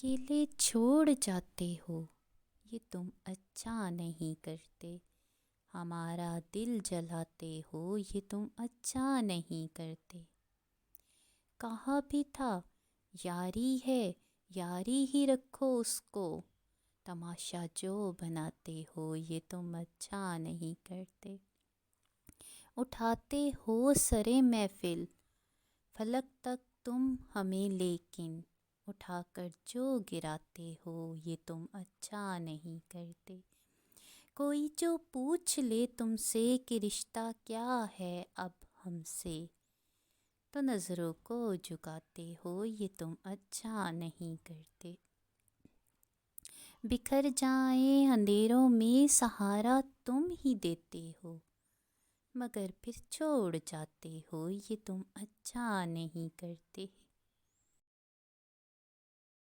अकेले छोड़ जाते हो, ये तुम अच्छा नहीं करते। हमारा दिल जलाते हो, ये तुम अच्छा नहीं करते। कहा भी था यारी है, यारी ही रखो उसको। तमाशा जो बनाते हो, ये तुम अच्छा नहीं करते। उठाते हो सरे महफिल, फलक तक तुम हमें, लेकिन उठाकर जो गिराते हो, ये तुम अच्छा नहीं करते। कोई जो पूछ ले तुमसे कि रिश्ता क्या है अब हमसे, तो नज़रों को झुकाते हो, ये तुम अच्छा नहीं करते। बिखर जाए अंधेरों में सहारा तुम ही देते हो, मगर फिर छोड़ जाते हो, ये तुम अच्छा नहीं करते।